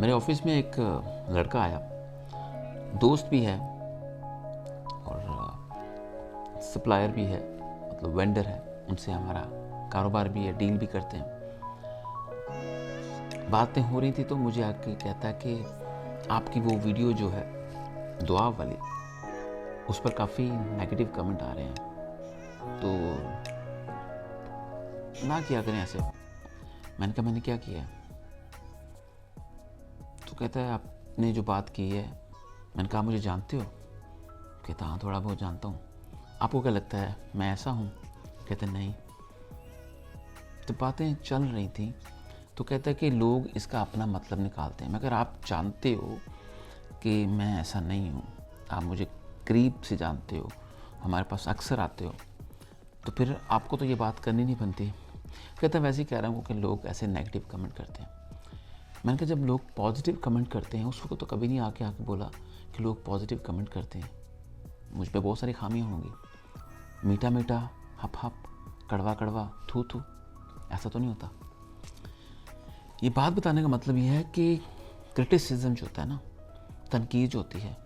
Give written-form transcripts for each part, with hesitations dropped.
मेरे ऑफिस में एक लड़का आया, दोस्त भी है और सप्लायर भी है, मतलब वेंडर है, उनसे हमारा कारोबार भी है, डील भी करते हैं। बातें हो रही थी तो मुझे आके कहता है कि आपकी वो वीडियो जो है दुआ वाली, उस पर काफ़ी नेगेटिव कमेंट आ रहे हैं, तो ना किया करें ऐसे। मैंने कहा मैंने क्या किया है? तो कहता है आपने जो बात की है। मैंने कहा मुझे जानते हो? कहता हाँ थोड़ा बहुत जानता हूँ। आपको क्या लगता है मैं ऐसा हूँ? कहते नहीं। तो बातें चल रही थी तो कहता है कि लोग इसका अपना मतलब निकालते हैं। मगर आप जानते हो कि मैं ऐसा नहीं हूँ, आप मुझे करीब से जानते हो, हमारे पास अक्सर आते हो, तो फिर आपको तो ये बात करनी नहीं बनती। कहता वैसे ही कह रहा हूँ कि लोग ऐसे नेगेटिव कमेंट करते हैं। मैंने कहा जब लोग पॉजिटिव कमेंट करते हैं उसको तो कभी नहीं आके बोला कि लोग पॉजिटिव कमेंट करते हैं। मुझ पे बहुत सारी खामियाँ होंगी, मीठा मीठा, हप हप, कड़वा कड़वा, थू थू, ऐसा तो नहीं होता। ये बात बताने का मतलब ये है कि क्रिटिसिज्म जो होता है ना, तनकीद जो होती है,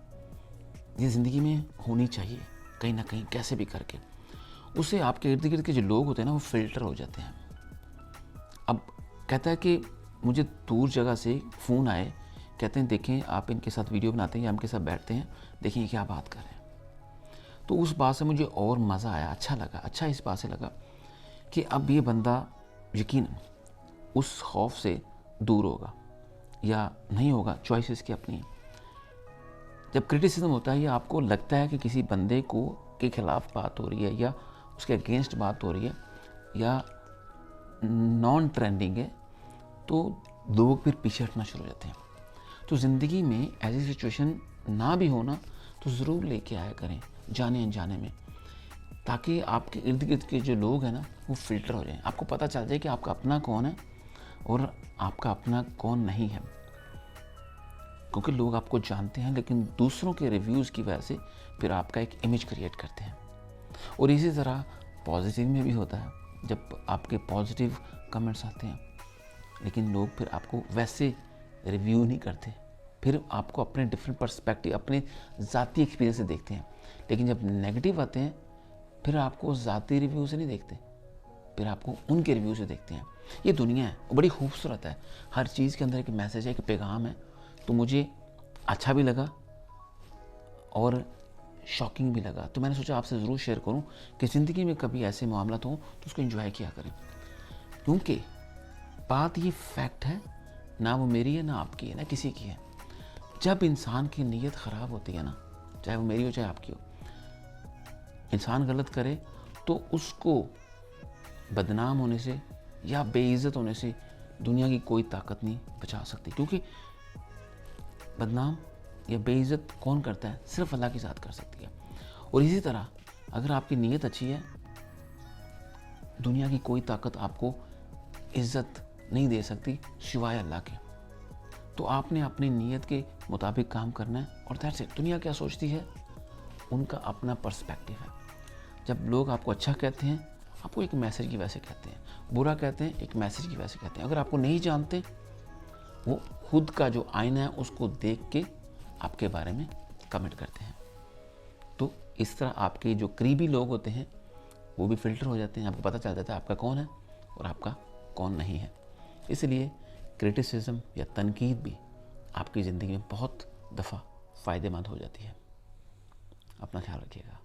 ये ज़िंदगी में होनी चाहिए कहीं ना कहीं, कैसे भी करके। उससे आपके इर्द गिर्द के जो लोग होते हैं ना वो फिल्टर हो जाते हैं। अब कहता है कि मुझे दूर जगह से फ़ोन आए, कहते हैं देखें आप इनके साथ वीडियो बनाते हैं या इनके साथ बैठते हैं, देखिए क्या बात कर रहे हैं। तो उस बात से मुझे और मज़ा आया, अच्छा लगा। अच्छा इस बात से लगा कि अब ये बंदा यकीन उस खौफ से दूर होगा या नहीं होगा, चॉइस इसकी अपनी है। जब क्रिटिसिज्म होता है या आपको लगता है कि किसी बंदे को के खिलाफ बात हो रही है या उसके अगेंस्ट बात हो रही है या नॉन ट्रेंडिंग है, तो लोग फिर पीछे हटना शुरू हो जाते हैं। तो ज़िंदगी में ऐसी सिचुएशन ना भी हो ना तो ज़रूर लेके आया करें जाने अनजाने में, ताकि आपके इर्द गिर्द के जो लोग हैं ना वो फिल्टर हो जाएं। आपको पता चल जाए कि आपका अपना कौन है और आपका अपना कौन नहीं है। क्योंकि लोग आपको जानते हैं लेकिन दूसरों के रिव्यूज़ की वजह से फिर आपका एक इमेज क्रिएट करते हैं। और इसी तरह पॉजिटिव में भी होता है, जब आपके पॉजिटिव कमेंट्स आते हैं लेकिन लोग फिर आपको वैसे रिव्यू नहीं करते, फिर आपको अपने डिफरेंट पर्सपेक्टिव, अपने ज़ाती एक्सपीरियंस से देखते हैं। लेकिन जब नेगेटिव आते हैं फिर आपको ज़ाती रिव्यू से नहीं देखते, फिर आपको उनके रिव्यू से देखते हैं। ये दुनिया है, वो बड़ी खूबसूरत है। हर चीज़ के अंदर एक मैसेज है, एक पैगाम है। तो मुझे अच्छा भी लगा और शॉकिंग भी लगा, तो मैंने सोचा आपसे ज़रूर शेयर करूं कि ज़िंदगी में कभी ऐसे मामला हो तो उसको एंजॉय किया करें। क्योंकि बात ये फैक्ट है, ना वो मेरी है, ना आपकी है, ना किसी की है। जब इंसान की नीयत ख़राब होती है ना, चाहे वो मेरी हो चाहे आपकी हो, इंसान गलत करे तो उसको बदनाम होने से या बेइज्जत होने से दुनिया की कोई ताकत नहीं बचा सकती। क्योंकि बदनाम या बेइज्जत कौन करता है? सिर्फ अल्लाह की ज़ात कर सकती है। और इसी तरह अगर आपकी नीयत अच्छी है, दुनिया की कोई ताकत आपको इज्जत नहीं दे सकती सिवाय अल्लाह के। तो आपने अपनी नीयत के मुताबिक काम करना है और दैट्स इट। दुनिया क्या सोचती है उनका अपना पर्सपेक्टिव है। जब लोग आपको अच्छा कहते हैं, आपको एक मैसेज की वजह से कहते हैं, बुरा कहते हैं एक मैसेज की वजह से कहते हैं। अगर आपको नहीं जानते, वो खुद का जो आईना है उसको देख के आपके बारे में कमेंट करते हैं। तो इस तरह आपके जो करीबी लोग होते हैं वो भी फिल्टर हो जाते हैं। आपको पता चल जाता है आपका कौन है और आपका कौन नहीं है। इसलिए क्रिटिसिज्म या तनकीद भी आपकी ज़िंदगी में बहुत दफ़ा फ़ायदेमंद हो जाती है। अपना ख्याल रखिएगा।